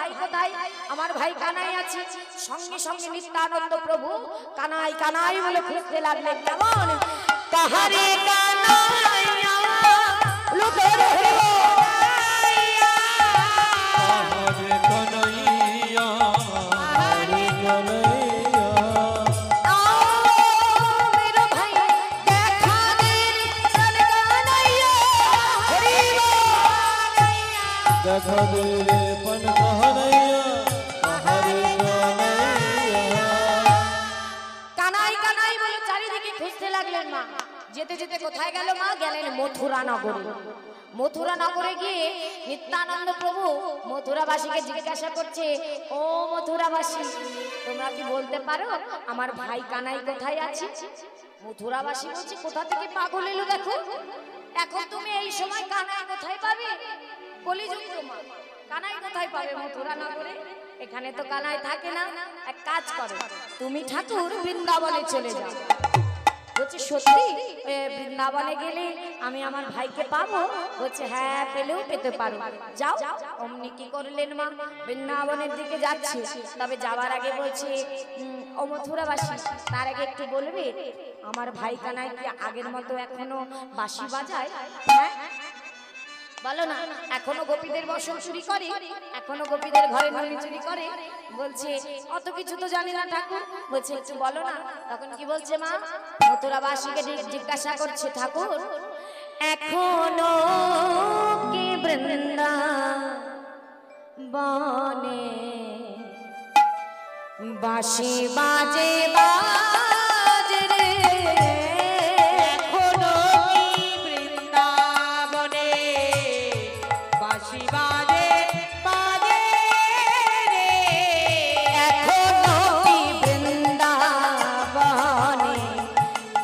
ভাই কোথায়? আমার ভাই কানাই আছে। সঙ্গে সঙ্গে নিত্যানন্দ প্রভু কানাই কানাই বলে খুঁজতে লাগলেন। কেমন? কাহারে কানাইয়া লুকে রে কানাইয়া, কাহারে কানাইয়া, কাহারে কানাইয়া, মেরে ভাই দেখা দে প্রাণ কানাইয়া, হরি দেখা দে রে পন কানাইয়া, কাহারে কানাইয়া। কানাই কানাই বলে চারিদিকে খুঁজতে লাগলেন মা। যেতে যেতে কোথায় গেল মা? গেলেন মথুরা নগরে। মথুরা নগরে গিয়ে নিত্যানন্দ প্রভু মথুরাবাসীকে জিজ্ঞাসা করছে, ও মথুরাবাসী, তোমরা কি বলতে পারো আমার ভাই কানাই কোথায় আছে? মথুরাবাসী বলছে, কোথা থেকে পাগল এলো দেখো, এখন তুমি এই সময় কানাই কোথায় পাবে? কলিযুগ তোমার, কানাই কোথায় পাবে মথুরা নগরে? এখানে তো কানাই থাকে না। এক কাজ করো, তুমি ঠাকুর বৃন্দাবনে চলে যাও। বলছে সত্যি বৃন্দাবনে গেলে আমি আমার ভাইকে পাবো? বলছে হ্যাঁ, পেলেও পেতে পারো, যাও। অমনি কি করলেন মা? বৃন্দাবনের দিকে যাচ্ছে। তবে যাওয়ার আগে বলছে, ও মথুরাবাসী, তার আগে একটু বলবে আমার ভাই কানাই কি আগের মতো এখনো বাঁশি বাজায়? হ্যাঁ বলো না, এখনো গোপীদের বসন চুরি করে, এখনো গোপীদের ঘরে ননি চুরি করে? বলছে অত কিছু তো জানি না ঠাকুর। বলছে একটু বলো না। তখন কি বলছে মা? মথুরাবাসীকে জিজ্ঞাসা করছে, ঠাকুর এখনো কি বৃন্দাবনে বাঁশি বাজে বাজে রে? এখনো কি বৃন্দাবনে বাঁশি বাজে বাজে রে? এখনো কি বৃন্দাবনে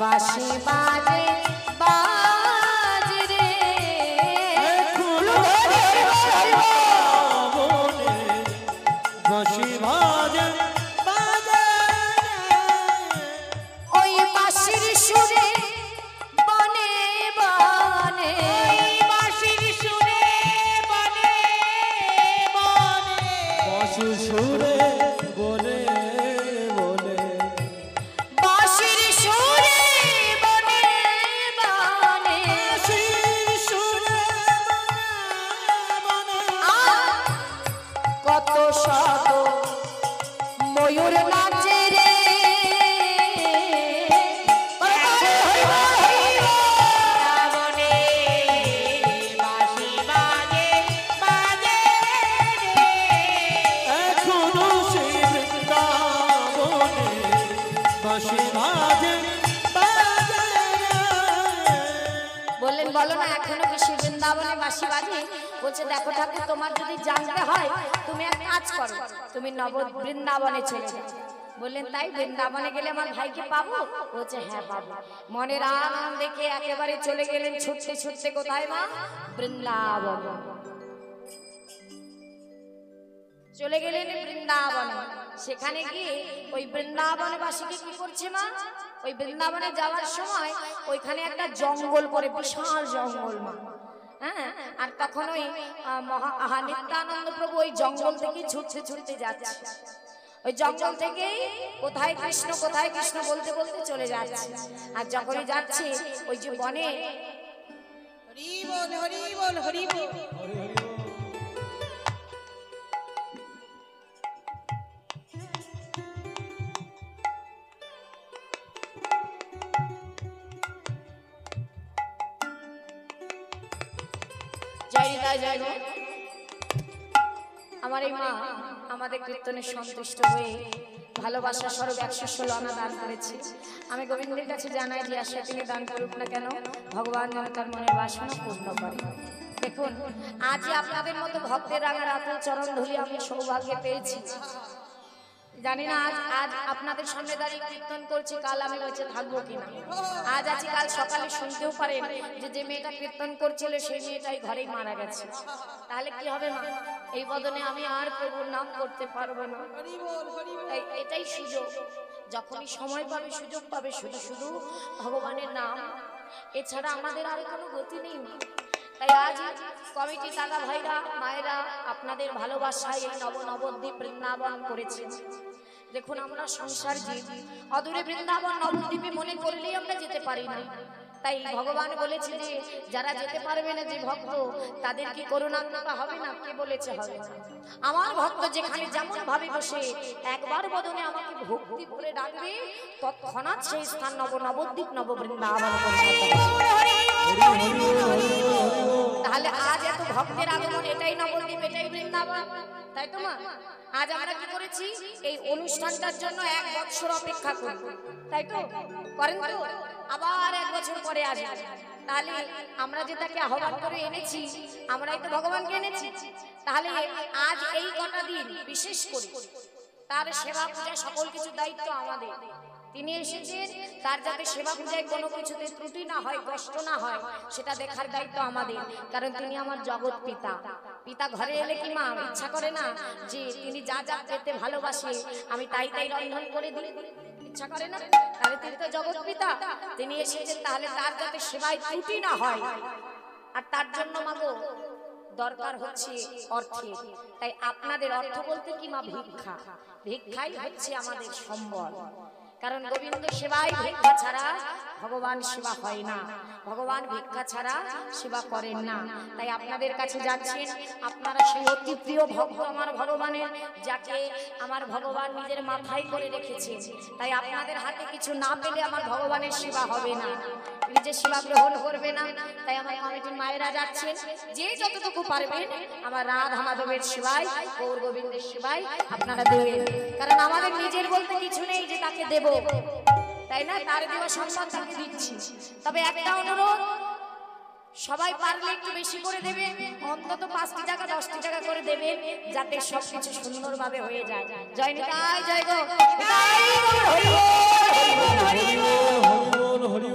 বাঁশি বাজে বাজে রে? এখনো বনে বাঁশি বাজে বাজে, ওই বাঁশির সুরে বনে বনে, বাঁশির সুরে বনে বনে, বাঁশি সুরে বনে বনে, বাঁশির সুরে বনে বনে, বাঁশি সুরে বনে বনে। কত শত ময়ূর নাচে রে? বৃন্দাবনে বাঁশি বাজে বাজে রে। এখনো সেই বৃন্দাবনে বাঁশি বাজে বাজে রে। বললেন বলো না, এখনো কি সেই বৃন্দাবনে বাঁশি বাজে? বলছে দেখো ঠাকুর, তোমার যদি জানতে হয় তুমি এক কাজ করো, তুমি নব বৃন্দাবনে চলে যাও। বললেন তাই? বৃন্দাবনে গেলে আমার ভাইকে পাবো? বলছে হ্যাঁ পাবো। মনের আনন্দ দেখে একেবারে চলে গেলেন ছুটতে ছুটতে। কোথায় মা? বৃন্দাবন। চলে গেলেন বৃন্দাবনে। সেখানে গিয়ে ওই বৃন্দাবনবাসীকে কি করছে মা? ওই বৃন্দাবনে যাওয়ার সময় ওইখানে একটা জঙ্গল পড়ে, বিশাল জঙ্গল মা। হ্যাঁ, আর তখন ওই নিত্যানন্দ প্রভু ওই জঙ্গল থেকে ছুটতে ছুটতে যাচ্ছে। ওই জঙ্গল থেকে কোথায় কৃষ্ণ কোথায় কৃষ্ণ বলতে বলতে চলে যাচ্ছে। আর যখনই যাচ্ছে ওই যে বনে, হরি বল হরি বল হরি বল। আমার এই মা আমাদের কীর্তনে সন্তুষ্ট হয়ে ভালোবাসা স্বরূপ 116 আনা দান করেছে। আমি গোবিন্দের কাছে জানাই যে আশা তিনি দান করুক না কেন, ভগবান যেন তার মনের বাসনা পূর্ণ করে। দেখুন, আজ আপনাদের মতো ভক্তের রাঙা রাতুল চরণ ধুলি আমি সৌভাগ্য পেয়েছি। জানি না আজ আপনাদের সামনে দাঁড়িয়ে কীর্তন করছি, কাল আমি বেঁচে থাকবো কিনা। আজ আছি, কাল সকালে শুনতেও পারেন যে মেয়েটা কীর্তন করছিল সেই মেয়েটাই ঘরেই মারা গেছে। তাহলে কি হবে মা? এই বদনে আমি আর প্রভুর নাম করতে পারবো না। এটাই সুযোগ, যখনই সময় পাবে সুযোগ পাবে শুধু শুধু ভগবানের নাম, এছাড়া আমাদের আর কোনো গতি নেই। তাই আজ কমিটি দাদা ভাইরা মায়েরা আপনাদের ভালোবাসায় এই নবদ্বীপ বৃন্দাবন করেছে। দেখুন আমরা সংসার জীব, অদূরে বৃন্দাবন নবদ্বীপে মনে করলেই আমরা যেতে পারি না। তাই ভগবান বলেছে যে যারা যেতে পারবে না, যে ভক্ত, তাদের কি করুণা কৃপা হবে না? কে বলেছে হবে না? আমার ভক্ত যেখানে যেমন ভাবে বসে একবার বদনে আমাকে ভক্তি করে ডাকবে, তৎক্ষণাৎ সেই স্থান নবদ্বীপ নববৃন্দাবন। তাহলে আজ এত ভক্তের আগমন, এটাই নবদ্বীপ, এটাই বৃন্দাবন, তাই তো মা? আজ আমরা কি করেছি? এই অনুষ্ঠানটার জন্য 1 বছর অপেক্ষা করি, তাই তো? করেন তো? আবার 1 বছর পরে আসবে। তাহলে আমরা যে তাকে আহ্বান করে এনেছি, আমরাই তো ভগবানকে এনেছি। তাহলে আজ এই কটা দিন বিশেষ করে তার সেবা পূজা সকল কিছু দায়িত্ব আমাদের। তিনি এসেছেন, তার যাতে সেবা পূজায় কোনো কিছুতে ত্রুটি না হয়, কষ্ট না হয়, সেটা দেখার দায়িত্ব আমাদের। কারণ তিনি আমার জগৎ পিতা। পিতা ঘরে এলে কি মা ইচ্ছা করে না যে তিনি যা যা পেতে ভালোবাসে আমি তাই তাই রন্ধন করে দিই? ইচ্ছা করে না? তাহলে তিনি তো জগৎ পিতা, তিনি এসেছেন, তাহলে তার যাতে সেবায় ত্রুটি না হয়। আর তার জন্য মাগো দরকার হচ্ছে অর্থের। তাই আপনাদের অর্থ বলতে কি মা? ভিক্ষা। ভিক্ষাই হচ্ছে আমাদের সম্বল। কারণ গোবিন্দ সেবাই ভিক্ষা ছাড়া ভগবান সেবা হয় না, ভগবান ভিক্ষা ছাড়া সেবা করেন না। তাই আপনাদের কাছে যাচ্ছেন, আপনারা সেই অতি প্রিয় ভক্ত আমার ভগবানের, যাকে আমার ভগবান নিজের মাথায় করে রেখেছে। তাই আপনাদের হাতে কিছু না পেলে আমার ভগবানের সেবা হবে না, নিজের সেবা গ্রহণ করবে না। তাই আমার কমিটির মায়েরা যাচ্ছেন, যে যতটুকু পারবেন আমার রাধা মাধবের সেবায়, গৌর গোবিন্দের সেবায় আপনারা দেবেন। কারণ আমাদের নিজের বলতে কিছু নেই যে তাকে দেব, তাই না? তার দেওয়া সম্মান তাকে দিচ্ছি। তবে একটা অনুরোধ, সবাই পারলে একটু বেশি করে দেবেন, অন্তত 5টি টাকা 10টি টাকা করে দেবেন, যাতে সবকিছু সুন্দরভাবে হয়ে যায়। জয় নিতাই, জয় গো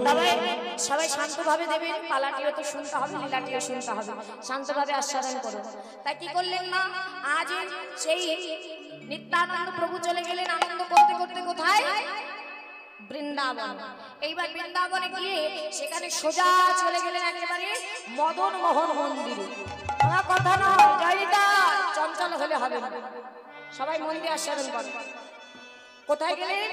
তবে সবাই শান্তভাবে দেবেন। পালাটিও তো শুনতে হবে, লীলাটিও শুনতে হবে, শান্তভাবে আস্বাদন করুন। তাই কি করলেন না, আজ সেই নিত্যানন্দ প্রভু চলে গেলেন আনন্দ করতে করতে কোথায়? বৃন্দাবন। এইবার বৃন্দাবনে গিয়ে সেখানে সোজা চলে গেলেন একেবারে মদন মোহন মন্দিরে। আমার কথা নয়, জয়িতা চঞ্চল হলে হবে না, সবাই মন দিয়ে আস্বাদন করুন। কোথায় গেলেন?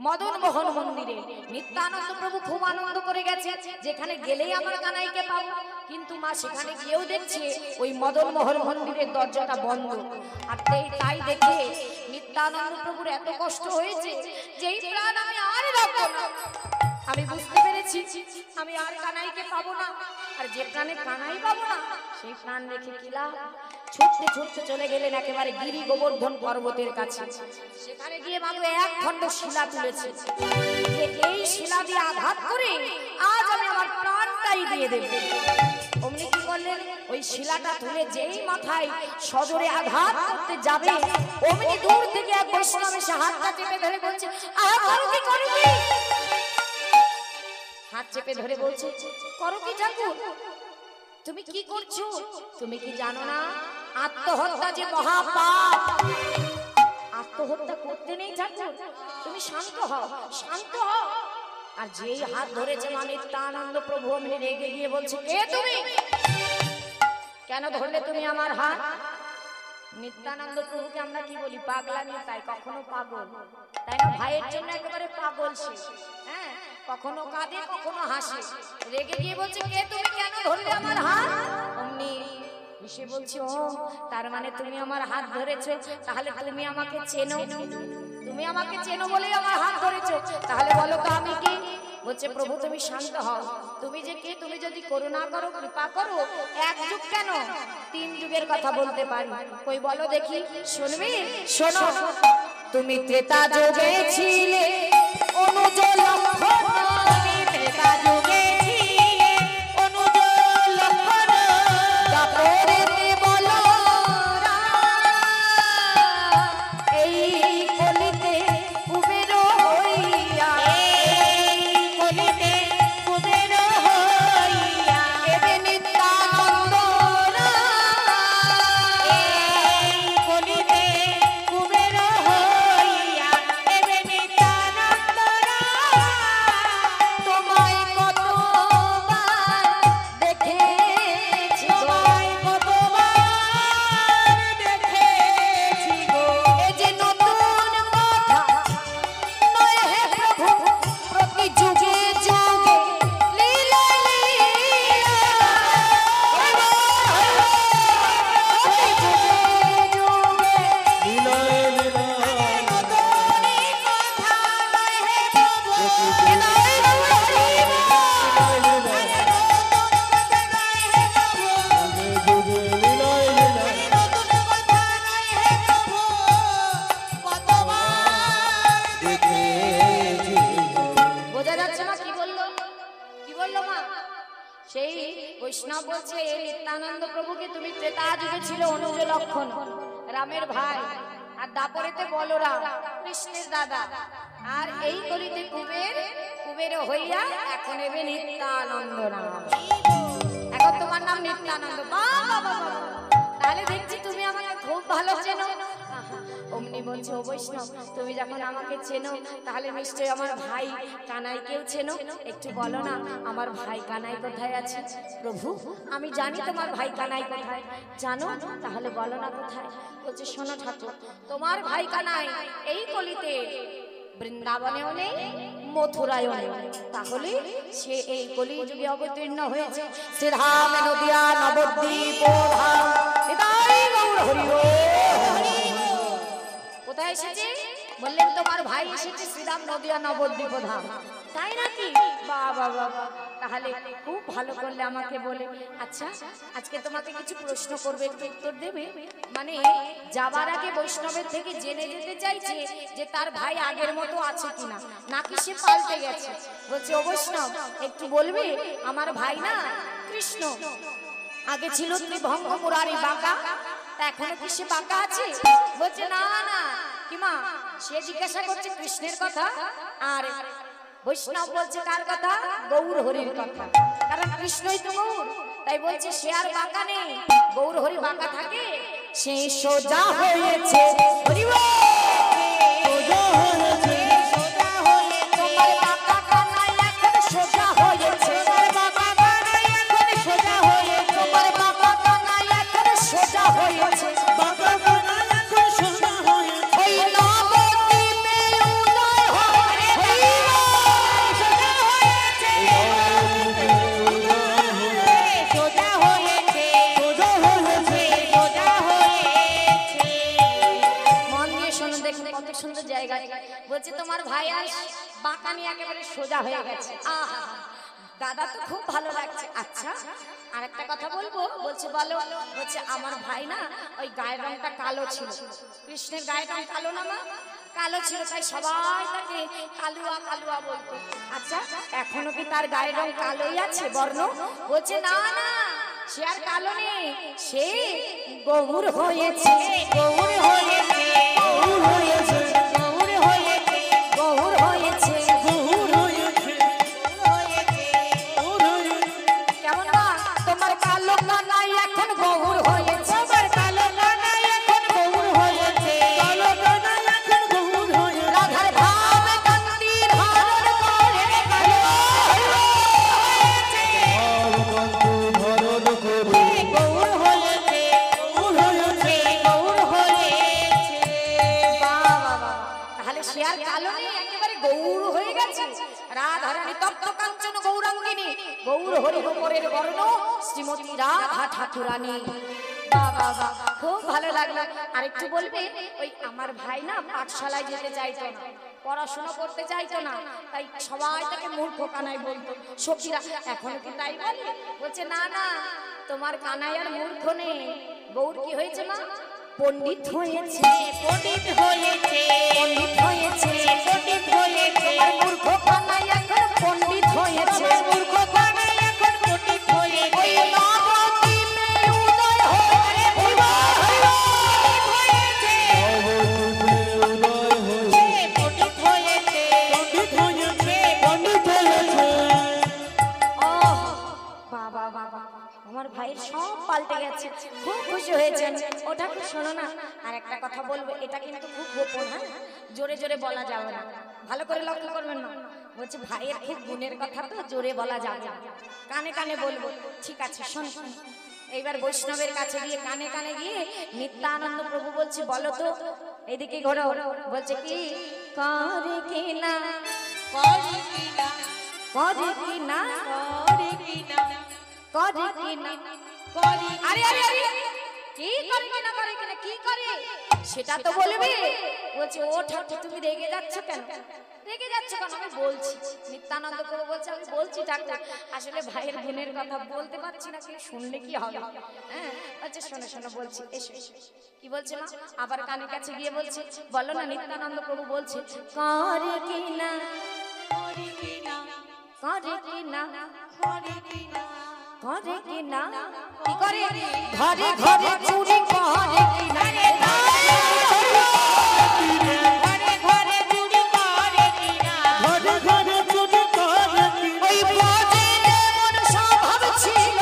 মদন মোহন মন্দিরে। নিত্যানন্দ প্রভু খুব আনন্দ করে গেছে, যেখানে গেলেই আমার কানাইকে পাবো। কিন্তু মা সেখানে গিয়েও দেখছে ওই মদন মোহন মন্দিরের দরজাটা বন্ধ। আর তাই দেখে নিত্যানন্দ প্রভুর এত কষ্ট হয়েছে যে এই প্রাণ আমি আর রাখবো না। আমি বুঝতে পেরেছি আমি আর কানাইকে পাবো না, আর যে প্রাণে কানাই পাবো না সেই প্রাণ রেখে কি লাভ? ছুটতে ছুটতে চলে গেলেন একেবারে গিরি গোবর্ধন পর্বতের কাছে। সেখানে গিয়ে মাগো 1 খণ্ড শিলা তুলেছে, যে এই শিলা দিয়ে আঘাত করে আজ আমি আমার প্রাণটাই দিয়ে দেব। অমনি কি করলেন, ওই শিলাটা তুলে যেই মাথায় সজোরে আঘাত করতে যাবে, অমনি দূর থেকে এক বৈষ্ণব এসে হাতটা চেপে ধরে বলছে, আহা করো কি, করো কি? হাত চেপে ধরে বলছে, করো কি ঠাকুর? তুমি কি করছো? তুমি কি জানো না আত্মহত্যা যে মহাপাপ? আত্মহত্যা করতে নেই ঠাকুর, তুমি শান্ত হও, শান্ত হও। আর যেই হাত ধরেছে মা নিত্যানন্দ প্রভু অমনি রেগে গিয়ে বলছে, কে তুমি? কেন ধরলে তুমি আমার হাত? নিত্যানন্দ প্রভুকে আমরা কি বলি? পাগলামি। তাই কখনো পাগল, তাই না? ভাইয়ের জন্য একেবারে পাগল সে। হ্যাঁ, কখনো কাঁদে কখনো হাসে। রেগে গিয়ে বলছে, কে তুমি? কেন ধরলে আমার হাত? অমনি সে বলছে, ও তার মানে তুমি আমার হাত ধরেছো, তাহলে তুমি আমাকে চেনো, তুমি আমাকে চেনো বলেই আমার হাত ধরেছো। তাহলে বলো তো আমি কি? বলছে, প্রভু তুমি শান্ত হও, তুমি যে কে? তুমি যদি করুণা করো, কৃপা করো, 1 যুগ কেন 3 যুগের কথা বলতে পারি। কই বলো দেখি, শুনবি? শোনো, তুমি ত্রেতা যুগে ছিলে অনুজ লক্ষণ, তুমি ত্রেতা যুগে ছিলে অনুজ লক্ষণ, তারপরেতে বলো এই কলিতে কুবের হইয়া, এই কলিতে কুবের হইয়া এবে নিত্যানন্দ, এই কলিতে কুবের হইয়া এবে নিত্যানন্দ। লক্ষণ, রামের ভাই, আর দাপরেতে বলরাম, কৃষ্ণের দাদা, আর এই কলিতে কুবের হইয়া এখন এবে নিত্যানন্দ নাম। এখন তোমার নাম নিত্যানন্দ। বাবা, তাহলে দেখছি তুমি আমাকে খুব ভালো চেনো। অমনি বলছে, ও বৈষ্ণব, তুমি যখন আমাকে চেনো তাহলে নিশ্চয়ই আমার ভাই কানাইকেও চেনো। একটু বলো না আমার ভাই কানাই কোথায় আছে? প্রভু, আমি জানি তোমার ভাই কানাই কোথায়। জানো? তাহলে বলো না কোথায়। বলছে, শোনো ঠাকুর, তোমার ভাই কানাই এই কলিতে বৃন্দাবনেও নেই, মথুরায়ও নেই। তাহলে সে এই কলিযুগে অবতীর্ণ হয়েছে শ্রীধাম নদিয়া নবদ্বীপ ধাম। হৃদয় গৌর হরি বল। কোথায় এসেছে? বললেন তোমার ভাই এসেছে শ্রীরাম নদিয়া নবদ্বীপ ধাম। তাই নাকি? বাবা বাবা, তাহলে খুব ভালো করলে আমাকে বলে। আচ্ছা, আজকে তোমাকে কিছু প্রশ্ন করবে, একটু উত্তর দেবে? মানে যাবার আগে বৈষ্ণবের থেকে জেনে যেতে চাইছে যে তার ভাই আগের মতো আছে কিনা, নাকি সে পাল্টে গেছে। বলছে, ও বৈষ্ণব, একটু বলবে আমার ভাই না কৃষ্ণ আগে ছিল ত্রিভঙ্গ মুরারি বাঁকা, এখনো কি সে বাঁকা আছে? বলছে, না না। কি মা? সে জিজ্ঞাসা করছে কৃষ্ণের কথা, আর বৈষ্ণব বলছে কার কথা? গৌর হরির কথা। কারণ কৃষ্ণই তো গৌর, তাই বলছে সে আর বাঁকা নেই। গৌর হরি বাঁকা থাকে, সে সোজা হয়েছে। হরি বল। সোজা হয়েছে, সোজা হয়েছে। তোমার বাঁকা কানাই এখন সোজা হয়েছে। তোমার বাঁকা কানাই এখন সোজা হয়েছে। তোমার বাঁকা কানাই এখন সোজা হয়েছে। বাঁকা কানাই এখন সোজা হয়েছে। ওই নবদ্বীপে উদয় হয়। হরি বল। সোজা হয়েছে, সোজা হয়েছে, সোজা হয়েছে। সোজা হয়েছে। মন দিয়ে শোনো, দেখুন কত সুন্দর জায়গা। বলছে তোমার ভাই আর বাঁকা নিয়ে একেবারে সোজা হয়ে গেছে। আহা, দাদা তো খুব ভালো লাগছে। আচ্ছা, আর একটা কথা বলবো। বলছে, বলো। বলছে, আমার ভাই না ওই গায়ের রংটা কালো ছিল। কৃষ্ণের গায়ের রং কালো না মা? কালো ছিল, তাই সবাই তাকে কালুয়া কালুয়া বলতো। আচ্ছা, এখনো কি তার গায়ের রং কালোই আছে বর্ণ? বলছে, না না, সে আর কালো নেই, সে গৌর হয়েছে। গৌর হয়েছে, গৌর হয়েছে, গৌর হয়েছে, গৌর হয়েছে, গৌর হয়েছে, গৌর হয়েছে। কেমন না? তোমার কালো কানাই এখন গৌর হয়েছে। তোমার কালো কানাই এখন গৌর হয়েছে। কালো কানাই এখন গৌর হয়েছে। রাধার ভাব কান্তি ধারণ করে কালো হয়েছে। ভাব কান্ত ধারণ করে গৌর হয়েছে, গৌর হয়েছে। গৌর হয়েছে। বাবা বাবা, তাহলে সে আর কালো নেই, একেবারে গৌর হয়ে গেছে। রাধারানী তপ্ত কাঞ্চন গৌরাঙ্গিনী, গৌর হরির উপরের বর্ণ শ্রীমতী রাধা ঠাকুরানী। বাবা বাবা, খুব ভালো লাগলো। আরেকটু বলবে, ওই আমার ভাই না পাঠশালায় যেতে চাইতো না, পড়াশোনা করতে চাইতো না, তাই সবাই তাকে মূর্খ কানাই বলতো সখীরা। এখনো কি তাই বলে? বলছে, না না, তোমার কানাই আর মূর্খ নেই। গৌর কি হয়েছে মা? পণ্ডিত হয়েছে, পণ্ডিত হয়েছে, পণ্ডিত হয়েছে, পণ্ডিত হয়েছে। আর মূর্খ কানাই এখন পণ্ডিত হয়েছে। মূর্খ কানাই এখন পণ্ডিত হয়েছে। ওই নবদ্বীপে উদয় হয়ে হরি বল, হরি বল হয়েছে। উদয় হয়েছে, পণ্ডিত হয়েছে, পণ্ডিত হয়েছে, পণ্ডিত হয়েছে। ওহ, বাবা বাবা, আমার ভাইয়ের সব পাল্টে গেছে। খুব খুশি হয়েছেন। ওটা কি শোনো না, আর একটা কথা বলবো, এটা কিন্তু খুব গোপন। হ্যাঁ, জোরে জোরে বলা যাবে না, ভালো করে লক্ষ্য করবেন না। বলছে ভাইয়ের খুব গুণের কথা তো জোরে বলা যাবে না, কানে কানে বলবো। ঠিক আছে, শোন শোন। এইবার বৈষ্ণবের কাছে গিয়ে কানে কানে গিয়ে নিত্যানন্দ প্রভু বলছে, বলো তো, এদিকে ঘোরো। বলছে কি? করে কি না, করে কি না, করে কি না, করে কি না, করে কি না, করে। আরে আরে আরে, কি করে কি না, করে কি না, কি করে সেটা তো বলবে। বলছে, ও ঠাকুর তুমি রেগে যাচ্ছ কেন? রেগে যাচ্ছ কেন? আমি বলছি। নিত্যানন্দ প্রভু বলছে, আমি বলছি ঠাকুর, আসলে ভাইয়ের গুণের কথা বলতে পারছি না, কিন্তু শুনলে কি হবে? হ্যাঁ, আচ্ছা শোনো শোনো, বলছি, এসো এসো। কি বলছে মা? আবার কানের কাছে গিয়ে বলছে, বলো না। নিত্যানন্দ প্রভু বলছে, করে কি না, করে কি না, করে কি না, করে কি না, করে কিনা কি করে ঘরে ঘরে চুরি করে কিনা ঘরে ঘরে চুরি করে কিনা ঘরে ঘরে চুরি করে কিনা ওই বাজে যেমন স্বভাব ছিল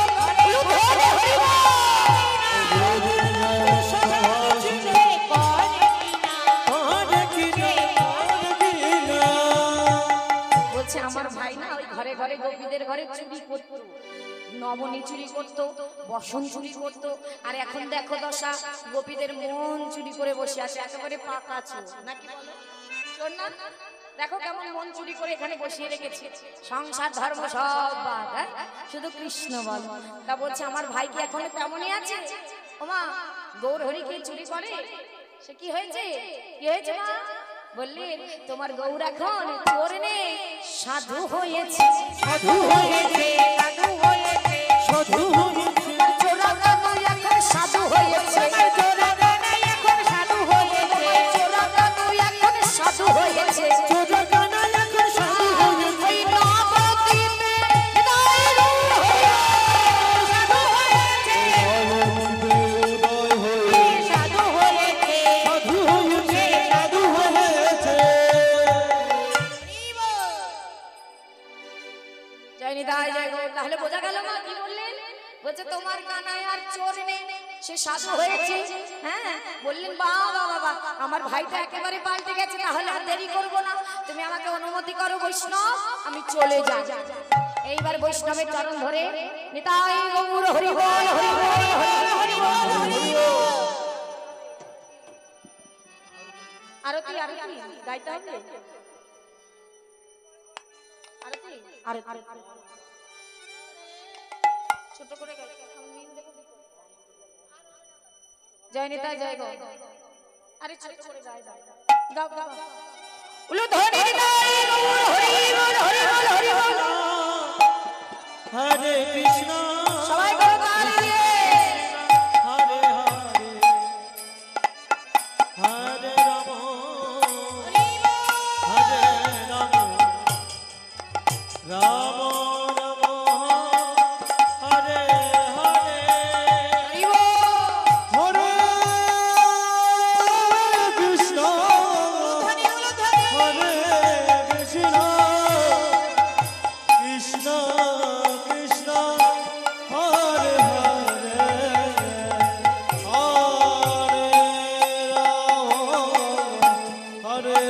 লুধরে হইব বলছে আমার ভাই না ওই ঘরে ঘরে গোপীদের ঘরে চুরি করত, নবনী চুরি করত, বসন চুরি করত, আর এখন দেখো দশা গোপীদের মন চুরি করে বসে আছে, একেবারে পাকা চোর নাকি বলো? চোর না? দেখো কেমন মন চুরি করে এখানে বসিয়ে রেখেছে, সংসার ধর্ম সব বাদ, হ্যাঁ? শুধু কৃষ্ণ বল। তা বলছে আমার ভাই কি এখনো তেমনই আছে? ওমা গৌর হরি কি চুরি করে? সে কি হয়েছে? কি হয়েছে মা? বললেন তোমার গৌর এখন চোর নেই, সাধু হয়েছে, সাধু হয়েছে সাধু হয়েছে সাধু হয়েছে চোরা কানু এখন সাধু হয়েছে, চোরা গানাই এখন সাধু হয়েছে চোরা কানু এখন সাধু হয়েছে। চোরা কানা এখন সাধু হয়েছে ওই নবদ্বীপে হৃদয় রূপ হয়ে সাধু হয়েছে উদয় হয়ে সাধু হয়েছে সাধু হয়েছে সাধু হয়েছে জয় নিতাই জয় গৌর। তাহলে বোঝা গেল মা কি বললেন? বলছে তোমার কানায় আর চোর নেই, সে সাধু হয়েছে। হ্যাঁ বললেন বাবা বাবা আমার ভাইটা একেবারে পাল্টে গেছে, তাহলে আর দেরি করব না, তুমি আমাকে অনুমতি করো বৈষ্ণব, আমি চলে যাই। এইবার বৈষ্ণবের চরণ ধরে নিতাই গৌর হরি বল হরি বল হরি বল হরি বল। আরতি আরতি গাইতে হবে, আরতি আরতি ছোট করে গাইতে হবে। জয় নিতাই জয় গো। আরে ছোট করে গাই দাও, গাও গাও। উলু ধরে নিতাই গৌর হরি বল হরি বল হরি বল। হরে কৃষ্ণ সবাই করো তাল দিয়ে। হরে হরে হরে রাম হরে রাম রাম রাম হরে হরে হরি বল। হরে কৃষ্ণ হরে কৃষ্ণ কৃষ্ণ কৃষ্ণ হরে হরে হরে রাম হরে